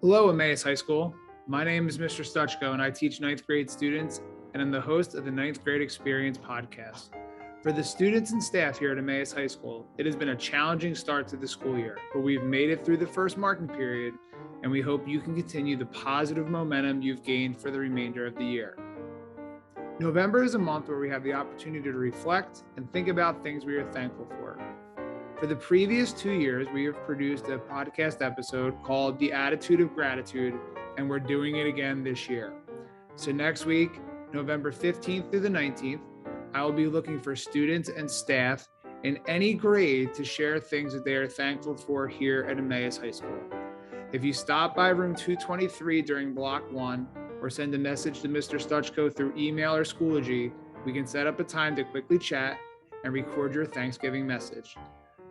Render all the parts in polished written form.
Hello, Emmaus High School. My name is Mr. Stuchko, and I teach 9th grade students, and I'm the host of the 9th Grade Experience podcast. For the students and staff here at Emmaus High School, it has been a challenging start to the school year, but we've made it through the first marking period, and we hope you can continue the positive momentum you've gained for the remainder of the year. November is a month where we have the opportunity to reflect and think about things we are thankful for. For the previous 2 years, we have produced a podcast episode called The Attitude of Gratitude, and we're doing it again this year. So next week, November 15th through the 19th, I will be looking for students and staff in any grade to share things that they are thankful for here at Emmaus High School. If you stop by room 223 during block 1 or send a message to Mr. Stuchko through email or Schoology, we can set up a time to quickly chat and record your Thanksgiving message.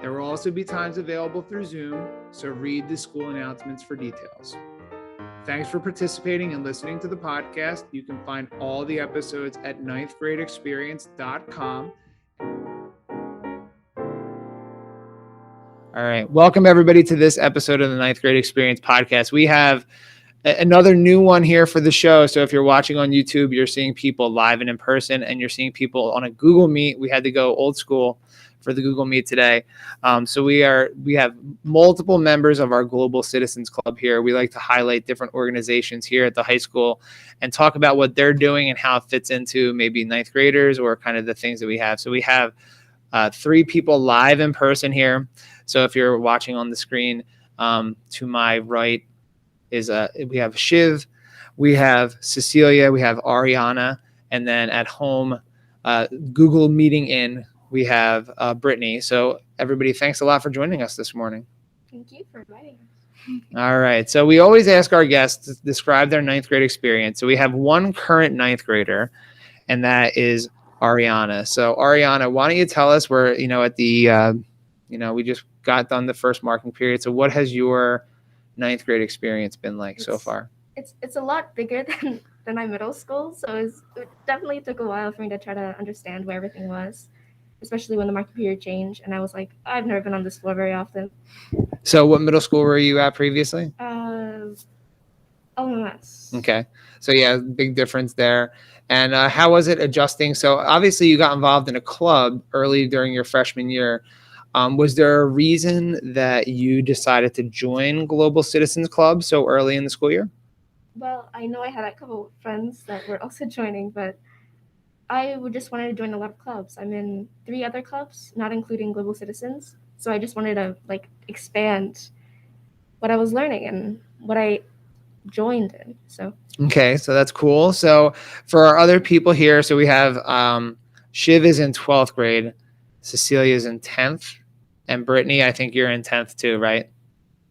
There will also be times available through Zoom, so read the school announcements for details. Thanks for participating and listening to the podcast. You can find all the episodes at 9thgradeexperience.com. All right. Welcome, everybody, to this episode of the 9th Grade Experience podcast. We have another new one here for the show. So if you're watching on YouTube, you're seeing people live and in person, and you're seeing people on a Google Meet. We had to go old school for the Google Meet today. So we have multiple members of our Global Citizens Club here. We like to highlight different organizations here at the high school and talk about what they're doing and how it fits into maybe 9th graders or kind of the things that we have. So we have 3 people live in person here. So if you're watching on the screen, to my right is we have Shiv, we have Cecilia, we have Ariana, and then at home, Google meeting in, we have Britney. So everybody, thanks a lot for joining us this morning. Thank you for inviting us. All right. So we always ask our guests to describe their 9th grade experience. So we have one current 9th grader, and that is Ariana. So Ariana, why don't you tell us we're, at the, we just got done the first marking period. So what has your 9th grade experience been like so far? It's a lot bigger than my middle school. So it definitely took a while for me to try to understand where everything was, especially when the marking period changed. And I was like, I've never been on this floor very often. So what middle school were you at previously? LMS. Okay. So yeah, big difference there. And how was it adjusting? So obviously you got involved in a club early during your freshman year. Was there a reason that you decided to join Global Citizens Club so early in the school year? Well, I know I had a couple friends that were also joining, but I just wanted to join a lot of clubs. I'm in 3 other clubs, not including Global Citizens. So I just wanted to expand what I was learning and what I joined in. So okay, so that's cool. So for our other people here, so we have Shiv is in 12th grade, Cecilia is in 10th, and Britney, I think you're in 10th too, right?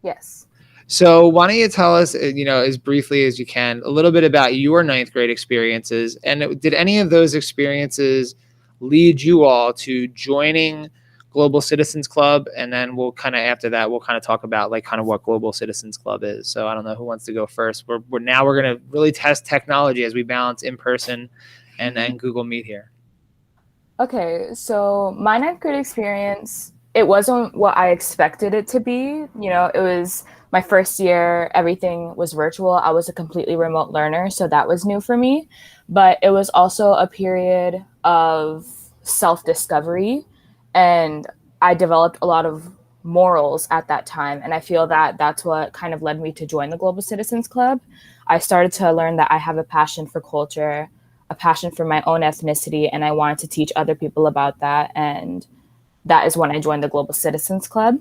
Yes. So why don't you tell us, as briefly as you can, a little bit about your 9th grade experiences, and did any of those experiences lead you all to joining Global Citizens Club? And then we'll kind of, after that, we'll kind of talk about what Global Citizens Club is. So I don't know who wants to go first. We're going to really test technology as we balance in person and Google Meet here. Okay, so my 9th grade experience, it wasn't what I expected it to be. It was my first year, everything was virtual. I was a completely remote learner, so that was new for me. But it was also a period of self-discovery, and I developed a lot of morals at that time. And I feel that that's what kind of led me to join the Global Citizens Club. I started to learn that I have a passion for culture, a passion for my own ethnicity, and I wanted to teach other people about that. And that is when I joined the Global Citizens Club.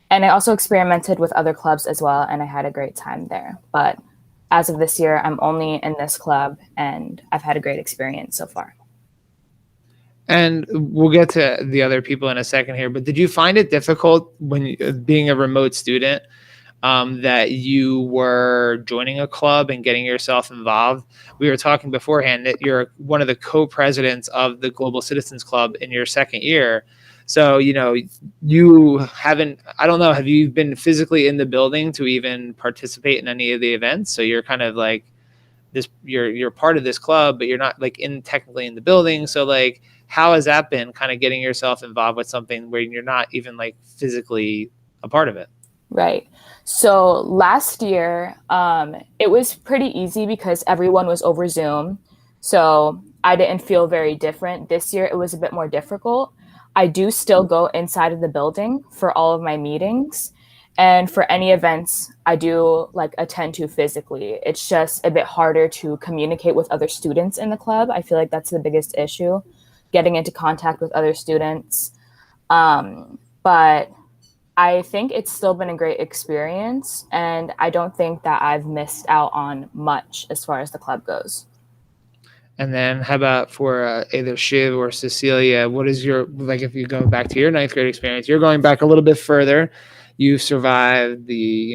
And I also experimented with other clubs as well, and I had a great time there. But as of this year, I'm only in this club, and I've had a great experience so far. And we'll get to the other people in a second here, but did you find it difficult when being a remote student that you were joining a club and getting yourself involved? We were talking beforehand that you're one of the co-presidents of the Global Citizens Club in your second year. So, you haven't, I don't know, have you been physically in the building to even participate in any of the events? So you're kind of like this, you're part of this club, but you're not technically in the building. So how has that been, kind of getting yourself involved with something where you're not even physically a part of it? Right. So last year, it was pretty easy because everyone was over Zoom. So I didn't feel very different. This year, it was a bit more difficult. I do still go inside of the building for all of my meetings. And for any events, I do like attend to physically. It's just a bit harder to communicate with other students in the club. I feel like that's the biggest issue, getting into contact with other students. But I think it's still been a great experience, and I don't think that I've missed out on much as far as the club goes. And then how about for either Shiv or Cecilia, what is your, like if you go back to your ninth grade experience, you're going back a little bit further. You've survived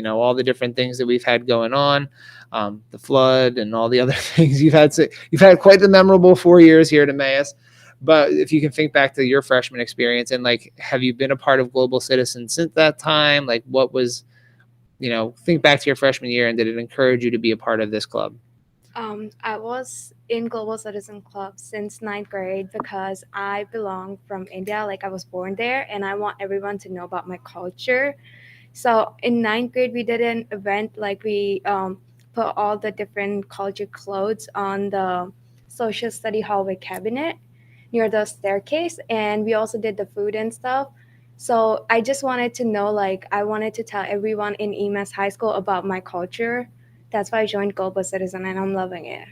all the different things that we've had going on, the flood and all the other things you've had quite the memorable 4 years here at Emmaus. But if you can think back to your freshman experience and like, have you been a part of Global Citizens since that time? Like what was, think back to your freshman year and did it encourage you to be a part of this club? I was in Global Citizen Club since ninth grade because I belong from India, like I was born there, and I want everyone to know about my culture. So in ninth grade, we did an event like we put all the different culture clothes on the social study hallway cabinet near the staircase, and we also did the food and stuff. So I just wanted to know, like, I wanted to tell everyone in Emmaus High School about my culture. That's why I joined Global Citizen, and I'm loving it.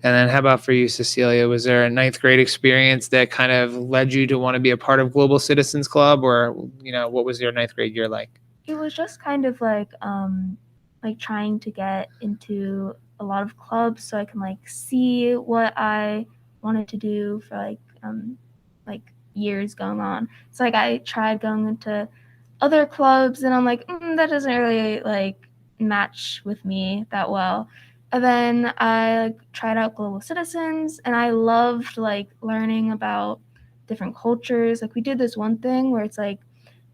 And then how about for you, Cecilia? Was there a ninth grade experience that kind of led you to want to be a part of Global Citizens Club, or what was your ninth grade year like? It was just kind of like trying to get into a lot of clubs so I can like see what I wanted to do for like years going on. So like I tried going into other clubs and I'm like, that doesn't really like match with me that well. And then I tried out Global Citizens and I loved like learning about different cultures. Like we did this one thing where it's like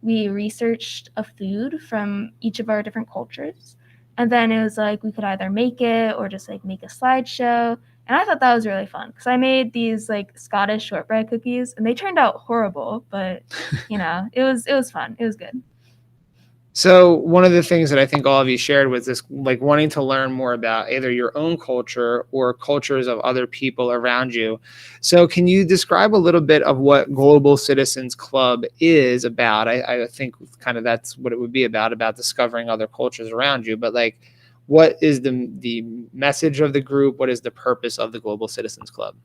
we researched a food from each of our different cultures. And then it was like we could either make it or just like make a slideshow. And I thought that was really fun because I made these like Scottish shortbread cookies and they turned out horrible, but it was fun. It was good. So one of the things that I think all of you shared was this, like wanting to learn more about either your own culture or cultures of other people around you. So can you describe a little bit of what Global Citizens Club is about? I think kind of that's what it would be about discovering other cultures around you. But like, what is the message of the group? What is the purpose of the Global Citizens Club?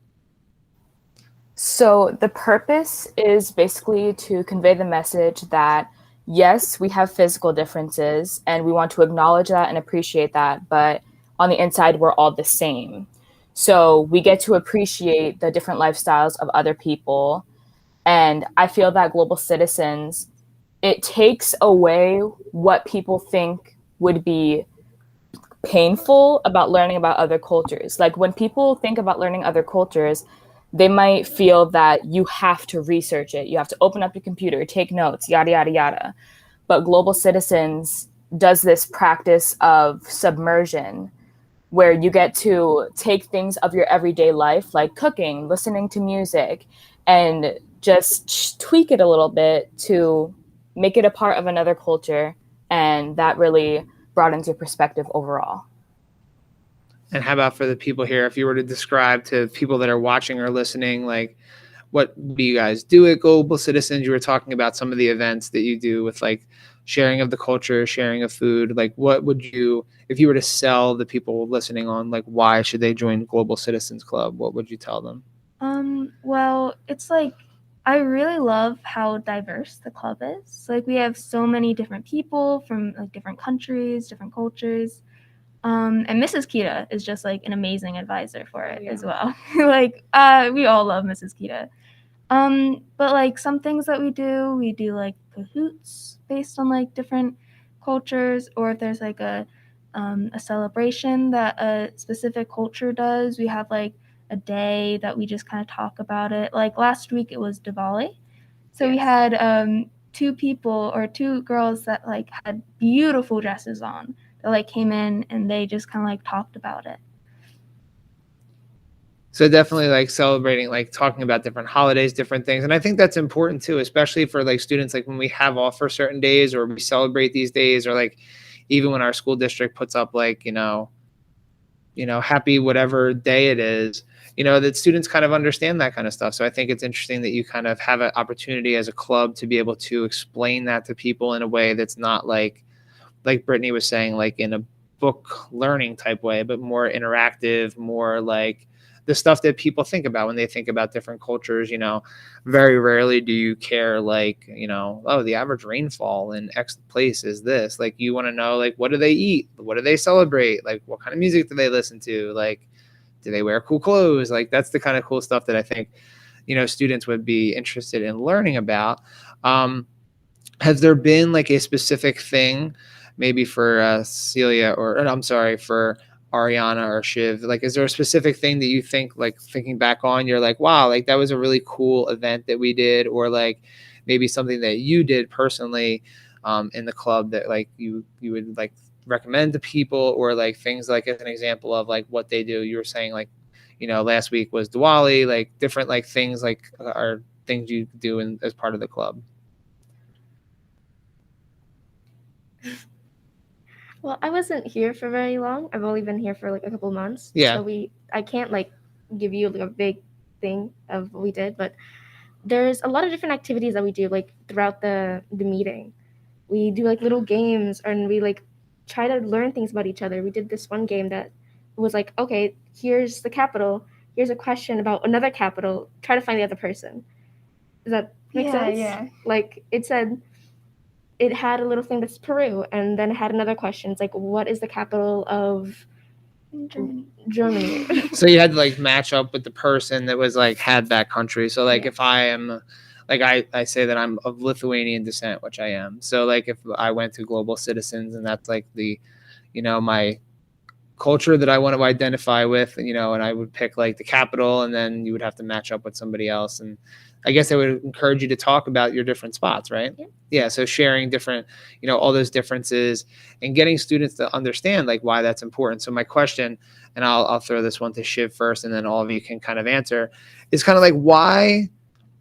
So the purpose is basically to convey the message that yes, we have physical differences and we want to acknowledge that and appreciate that, but on the inside, we're all the same. So we get to appreciate the different lifestyles of other people. And I feel that Global Citizens, it takes away what people think would be painful about learning about other cultures. Like when people think about learning other cultures, they might feel that you have to research it. You have to open up your computer, take notes, yada, yada, yada. But Global Citizens does this practice of submersion where you get to take things of your everyday life, like cooking, listening to music, and just tweak it a little bit to make it a part of another culture. And that really broadens your perspective overall. And how about for the people here, if you were to describe to people that are watching or listening, like what do you guys do at Global Citizens? You were talking about some of the events that you do with like sharing of the culture, sharing of food. Like what would you, if you were to sell the people listening on, like why should they join Global Citizens Club? What would you tell them? Well, it's like I really love how diverse the club is. Like we have so many different people from like different countries, different cultures. And Mrs. Kita is just like an amazing advisor for it as well. Like we all love Mrs. Kita. But like some things that we do like cahoots based on like different cultures, or if there's like a celebration that a specific culture does, we have like a day that we just kind of talk about it. Like last week it was Diwali. So we had two girls that like had beautiful dresses on that like came in and they just kind of like talked about it. So definitely like celebrating, like talking about different holidays, different things. And I think that's important too, especially for like students, like when we have off for certain days or we celebrate these days, or like even when our school district puts up like, happy whatever day it is, that students kind of understand that kind of stuff. So I think it's interesting that you kind of have an opportunity as a club to be able to explain that to people in a way that's not like Britney was saying, like in a book learning type way, but more interactive, more like the stuff that people think about when they think about different cultures. Very rarely do you care like, oh, the average rainfall in X place is this. Like you want to know, like, what do they eat? What do they celebrate? Like what kind of music do they listen to? Like, do they wear cool clothes? Like that's the kind of cool stuff that I think, students would be interested in learning about. Has there been like a specific thing maybe for Celia or I'm sorry, for Ariana or Shiv, like, is there a specific thing that you think, like thinking back on, you're like, wow, like that was a really cool event that we did, or like maybe something that you did personally in the club that like you would like recommend to people, or like things like as an example of like what they do? You were saying like, last week was Diwali, like different like things like are things you do as part of the club. Well, I wasn't here for very long. I've only been here for like a couple months. Yeah. So I can't like give you like a big thing of what we did, but there's a lot of different activities that we do like throughout the meeting. We do like little games, and we like try to learn things about each other. We did this one game that was like, okay, here's the capital. Here's a question about another capital. Try to find the other person. Does that make sense? Yeah. Like it said, it had a little thing that's Peru, and then it had another question. It's like, what is the capital of Germany? So you had to like match up with the person that was like had that country. So like if I am like I say that I'm of Lithuanian descent, which I am. So like if I went to Global Citizens and that's like the my culture that I want to identify with, and I would pick like the capital, and then you would have to match up with somebody else. And I guess I would encourage you to talk about your different spots, right? Yeah. So sharing different, all those differences and getting students to understand like why that's important. So my question, and I'll throw this one to Shiv first, and then all of you can kind of answer, is kind of like why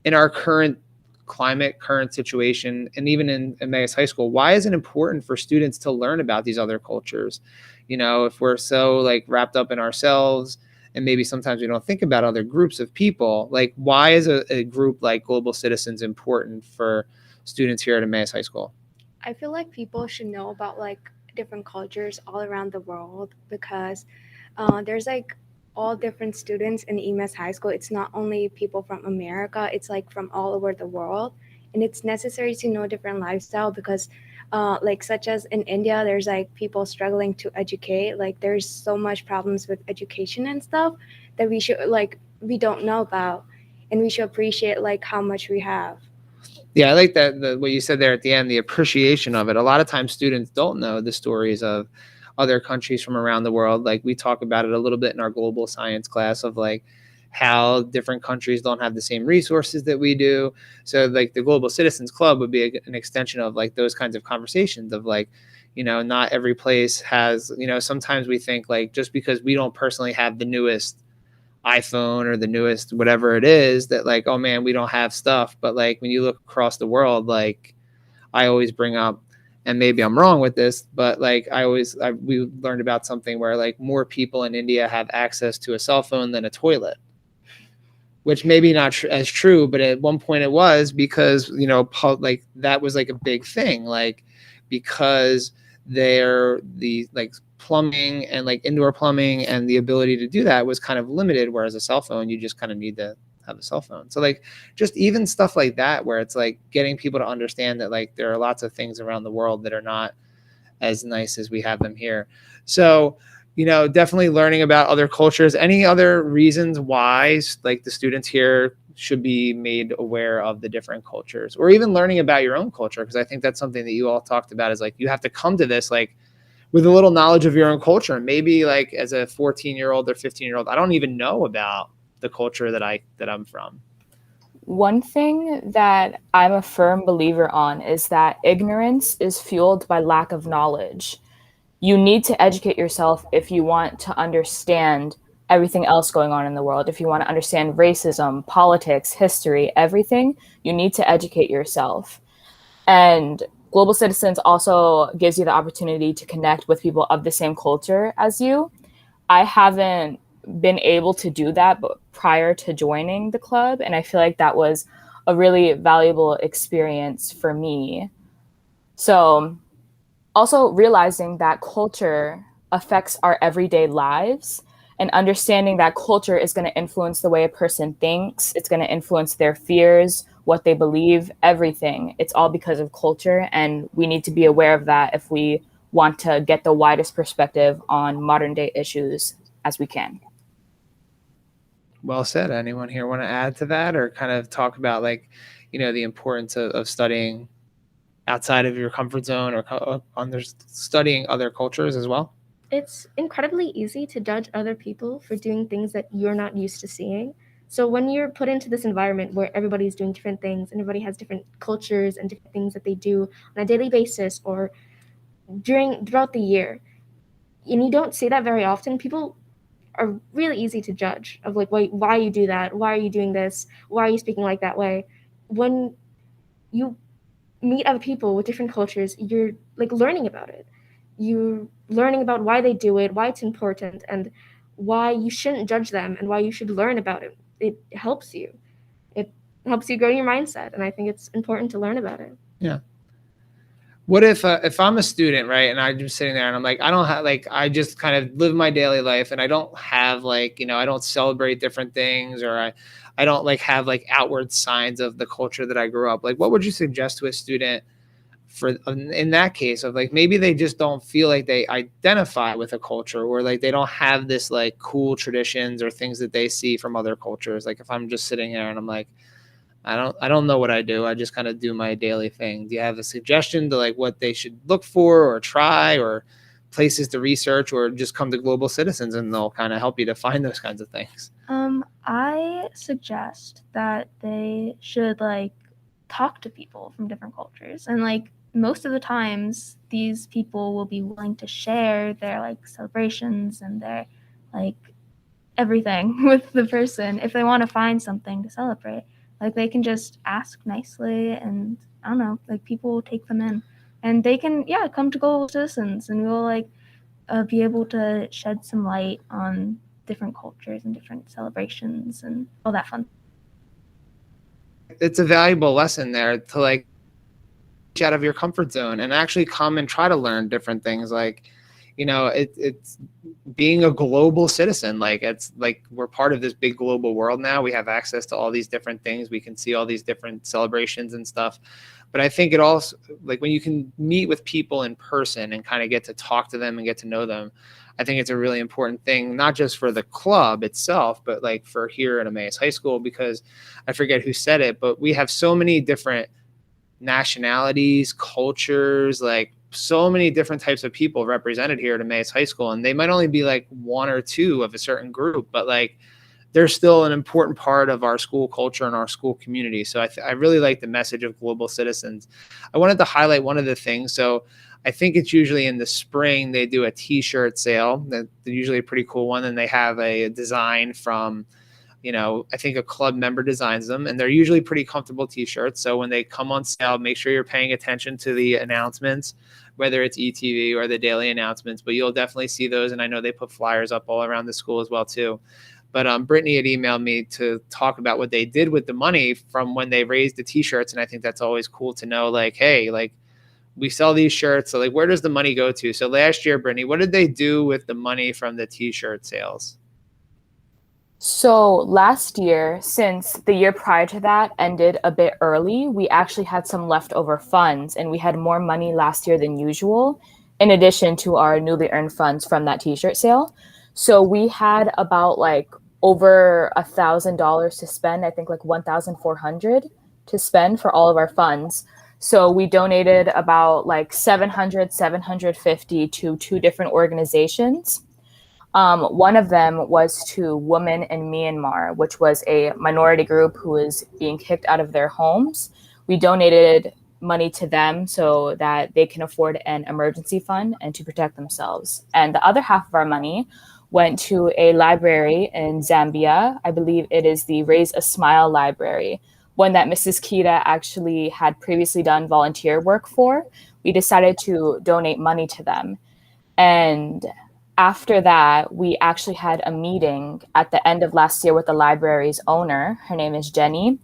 in our current climate, current situation, and even in Emmaus High School, why is it important for students to learn about these other cultures? If we're so like wrapped up in ourselves, and maybe sometimes we don't think about other groups of people, like why is a group like Global Citizens important for students here at Emmaus High School? I feel like people should know about like different cultures all around the world, because there's like all different students in Emmaus High School. It's not only people from America, it's like from all over the world. And it's necessary to know different lifestyle, because like such as in India, there's like people struggling to educate. Like there's so much problems with education and stuff that we don't know about, and we should appreciate like how much we have. Yeah, I like that what you said there at the end, the appreciation of it. A lot of times students don't know the stories of other countries from around the world. Like we talk about it a little bit in our global science class of like how different countries don't have the same resources that we do. So like the Global Citizens Club would be an extension of like those kinds of conversations of like, not every place has, sometimes we think like just because we don't personally have the newest iPhone or the newest whatever it is, that like, oh man, we don't have stuff. But like when you look across the world, like I always bring up, and maybe I'm wrong with this, but like we learned about something where like more people in India have access to a cell phone than a toilet, which maybe not as true, but at one point it was, because like that was like a big thing, like because they're the like plumbing and like indoor plumbing and the ability to do that was kind of limited, whereas a cell phone, you just kind of need to have a cell phone. So like just even stuff like that, where it's like getting people to understand that like there are lots of things around the world that are not as nice as we have them here. So definitely learning about other cultures. Any other reasons why like the students here should be made aware of the different cultures, or even learning about your own culture? Because I think that's something that you all talked about, is like you have to come to this like with a little knowledge of your own culture. And maybe like as a 14-year-old or 15-year-old, I don't even know about the culture that I'm from. One thing that I'm a firm believer on is that ignorance is fueled by lack of knowledge. You need to educate yourself if you want to understand everything else going on in the world, if you want to understand racism, politics, history, everything, you need to educate yourself. And Global Citizens also gives you the opportunity to connect with people of the same culture as you. I haven't been able to do that prior to joining the club, and I feel like that was a really valuable experience for me. So also realizing that culture affects our everyday lives, and understanding that culture is going to influence the way a person thinks, it's going to influence their fears, what they believe, everything. It's all because of culture, and we need to be aware of that if we want to get the widest perspective on modern day issues as we can. Well said. Anyone here want to add to that, or kind of talk about like, the importance of studying outside of your comfort zone, or studying other cultures as well? It's incredibly easy to judge other people for doing things that you're not used to seeing. So when you're put into this environment where everybody's doing different things, and everybody has different cultures and different things that they do on a daily basis or throughout the year, and you don't see that very often, people are really easy to judge of like, why you do that? Why are you doing this? Why are you speaking like that way? When you meet other people with different cultures, you're like learning about it. You're learning about why they do it, why it's important, and why you shouldn't judge them, and why you should learn about it. It helps you. It helps you grow your mindset, and I think it's important to learn about it. Yeah. What if I'm a student, right, and I'm just sitting there and I'm like, I don't have, like, I just kind of live my daily life, and I don't have like, I don't celebrate different things, or I don't like have like outward signs of the culture that I grew up. Like, what would you suggest to a student for in that case of like, maybe they just don't feel like they identify with a culture, or like they don't have this like cool traditions or things that they see from other cultures? Like if I'm just sitting here and I'm like, I don't know what I do. I just kind of do my daily thing. Do you have a suggestion to like what they should look for or try, or places to research, or just come to Global Citizens and they'll kind of help you to find those kinds of things? I suggest that they should like talk to people from different cultures, and like most of the times these people will be willing to share their like celebrations and their like everything with the person if they want to find something to celebrate. Like they can just ask nicely, and I don't know, like people will take them in, and they can come to Global Citizens, and we'll like be able to shed some light on different cultures and different celebrations and all that fun. It's a valuable lesson there to like get out of your comfort zone and actually come and try to learn different things. Like, it's being a global citizen. Like it's like we're part of this big global world now. We have access to all these different things. We can see all these different celebrations and stuff. But I think it also, like when you can meet with people in person and kind of get to talk to them and get to know them, I think it's a really important thing, not just for the club itself, but like for here at Emmaus High School, because I forget who said it, but we have so many different nationalities, cultures, like so many different types of people represented here at Emmaus High School. And they might only be like one or two of a certain group, but like they're still an important part of our school culture and our school community. So I really like the message of Global Citizens. I wanted to highlight one of the things. So I think it's usually in the spring, they do a t-shirt sale. They're usually a pretty cool one. And they have a design from, I think a club member designs them, and they're usually pretty comfortable t-shirts. So when they come on sale, make sure you're paying attention to the announcements, whether it's ETV or the daily announcements, but you'll definitely see those. And I know they put flyers up all around the school as well too. But Brittany had emailed me to talk about what they did with the money from when they raised the t-shirts. And I think that's always cool to know, like, hey, like we sell these shirts. So like, where does the money go to? So last year, Brittany, what did they do with the money from the t-shirt sales? So last year, since the year prior to that ended a bit early, we actually had some leftover funds, and we had more money last year than usual, in addition to our newly earned funds from that t-shirt sale. So we had about like over $1,000 to spend, I think like 1,400 to spend for all of our funds. So we donated about like 750 to two different organizations. One of them was to Women in Myanmar, which was a minority group who was being kicked out of their homes. We donated money to them so that they can afford an emergency fund and to protect themselves. And the other half of our money went to a library in Zambia. I believe it is the Raise a Smile Library, one that Mrs. Kita actually had previously done volunteer work for. We decided to donate money to them. And after that, we actually had a meeting at the end of last year with the library's owner. Her name is Jenny.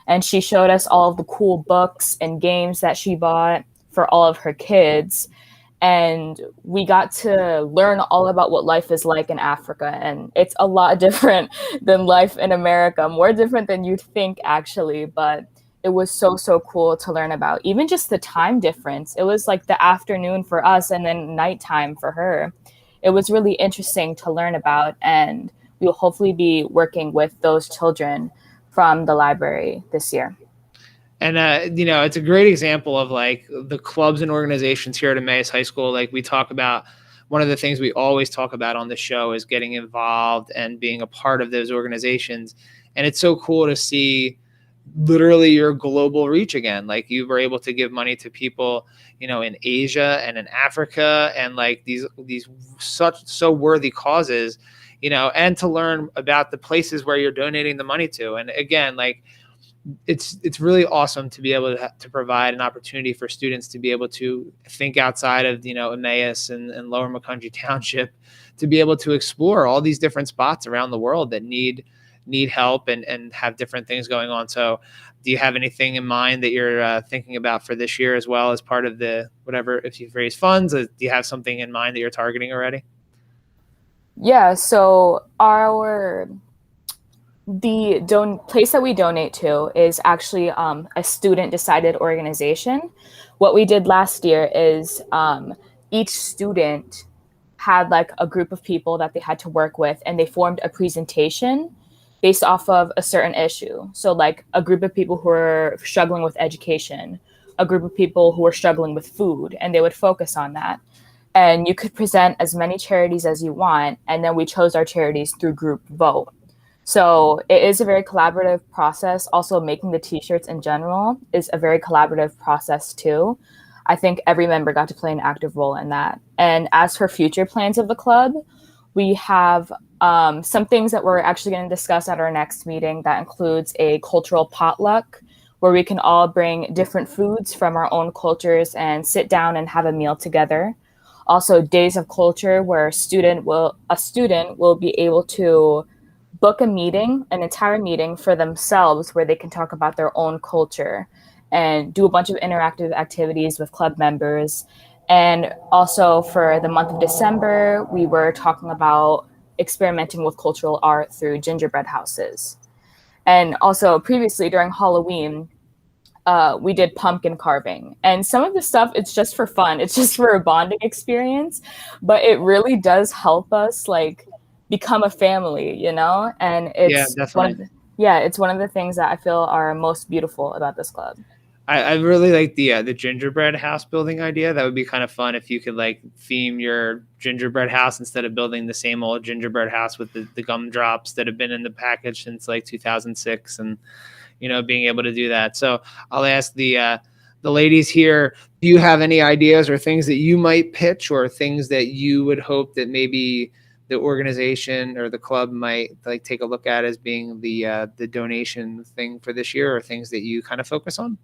And she showed us all of the cool books and games that she bought for all of her kids. And we got to learn all about what life is like in Africa. And it's a lot different than life in America, more different than you'd think, actually. But it was so, so cool to learn about. Even just the time difference. It was like the afternoon for us and then nighttime for her. It was really interesting to learn about. And we will hopefully be working with those children from the library this year. And, it's a great example of like the clubs and organizations here at Emmaus High School. Like we talk about, one of the things we always talk about on the show is getting involved and being a part of those organizations. And it's so cool to see literally your global reach again. Like you were able to give money to people, in Asia and in Africa, and like these so worthy causes, and to learn about the places where you're donating the money to. And again, like, it's really awesome to be able to provide an opportunity for students to be able to think outside of, Emmaus and Lower Macungie Township, to be able to explore all these different spots around the world that need help and have different things going on. So do you have anything in mind that you're thinking about for this year as well as part of the, whatever, if you've raised funds, do you have something in mind that you're targeting already? Yeah, so the place that we donate to is actually a student-decided organization. What we did last year is each student had like a group of people that they had to work with, and they formed a presentation based off of a certain issue. So like a group of people who were struggling with education, a group of people who were struggling with food, and they would focus on that. And you could present as many charities as you want, and then we chose our charities through group vote. So it is a very collaborative process. Also, making the t-shirts in general is a very collaborative process too. I think every member got to play an active role in that. And as for future plans of the club, we have some things that we're actually going to discuss at our next meeting that includes a cultural potluck where we can all bring different foods from our own cultures and sit down and have a meal together. Also, days of culture where a student will be able to book a meeting, an entire meeting for themselves where they can talk about their own culture and do a bunch of interactive activities with club members. And also for the month of December, we were talking about experimenting with cultural art through gingerbread houses. And also previously during Halloween, we did pumpkin carving. And some of the stuff, it's just for fun. It's just for a bonding experience, but it really does help us like become a family, and it's it's one of the things that I feel are most beautiful about this club. I really like the gingerbread house building idea. That would be kind of fun if you could like theme your gingerbread house instead of building the same old gingerbread house with the gumdrops that have been in the package since like 2006, and being able to do that. So I'll ask the ladies here, do you have any ideas or things that you might pitch, or things that you would hope that maybe the organization or the club might like take a look at as being the donation thing for this year, or things that you kind of focus on?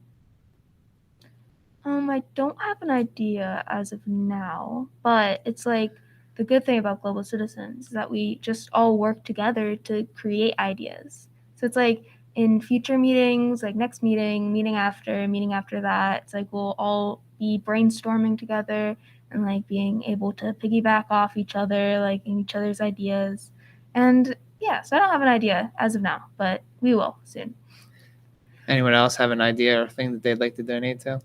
I don't have an idea as of now, but it's like the good thing about Global Citizens is that we just all work together to create ideas. So it's like in future meetings, like next meeting after that, it's like we'll all be brainstorming together and like being able to piggyback off each other, like in each other's ideas. And yeah, so I don't have an idea as of now, but we will soon. Anyone else have an idea or thing that they'd like to donate to?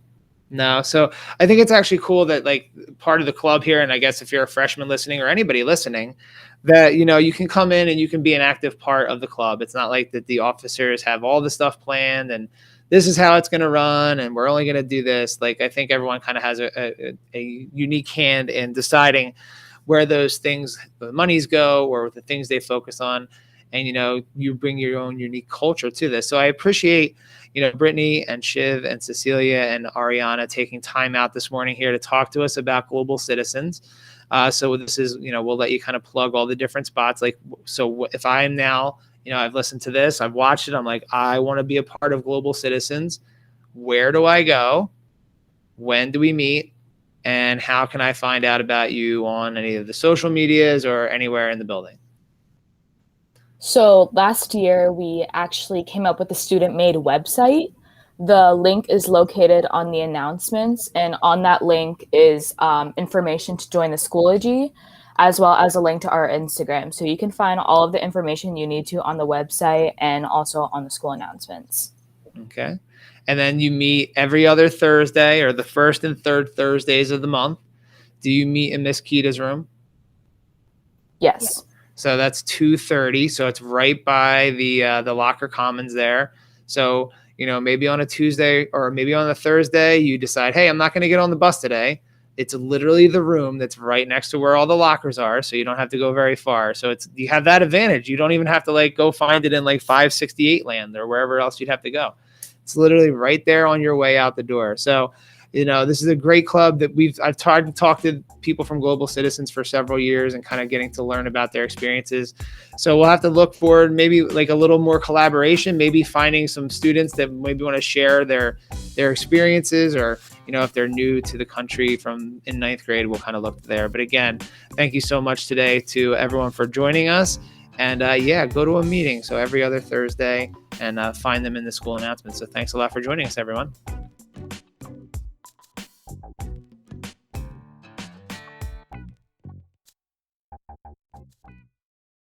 No. So I think it's actually cool that like part of the club here, and I guess if you're a freshman listening or anybody listening, that, you can come in and you can be an active part of the club. It's not like that the officers have all the stuff planned and this is how it's going to run and we're only going to do this. Like, I think everyone kind of has a unique hand in deciding where those things, the monies go, or the things they focus on. and, you bring your own unique culture to this. So I appreciate, Britney and Shiv and Cecilia and Ariana taking time out this morning here to talk to us about Global Citizens. So this is, we'll let you kind of plug all the different spots. Like, so if I am now, I've listened to this, I've watched it, I'm like, I want to be a part of Global Citizens. Where do I go? When do we meet? And how can I find out about you on any of the social medias or anywhere in the building? So last year, we actually came up with a student-made website. The link is located on the announcements, and on that link is information to join the Schoology, as well as a link to our Instagram. So you can find all of the information you need to on the website and also on the school announcements. Okay. And then you meet every other Thursday, or the first and third Thursdays of the month. Do you meet in Miss Kita's room? Yes. So that's 2:30. So it's right by the locker commons there. So, maybe on a Tuesday or maybe on a Thursday, you decide, hey, I'm not going to get on the bus today. It's literally the room that's right next to where all the lockers are. So you don't have to go very far. So you have that advantage. You don't even have to go find it in 568 land or wherever else you'd have to go. It's literally right there on your way out the door. So, this is a great club that I've tried to talk to people from Global Citizens for several years and kind of getting to learn about their experiences. So we'll have to look forward, maybe a little more collaboration, maybe finding some students that maybe want to share their experiences, or, if they're new to the country in ninth grade, we'll kind of look there. But again, thank you so much today to everyone for joining us. And go to a meeting. So every other Thursday, and find them in the school announcements. So thanks a lot for joining us, everyone.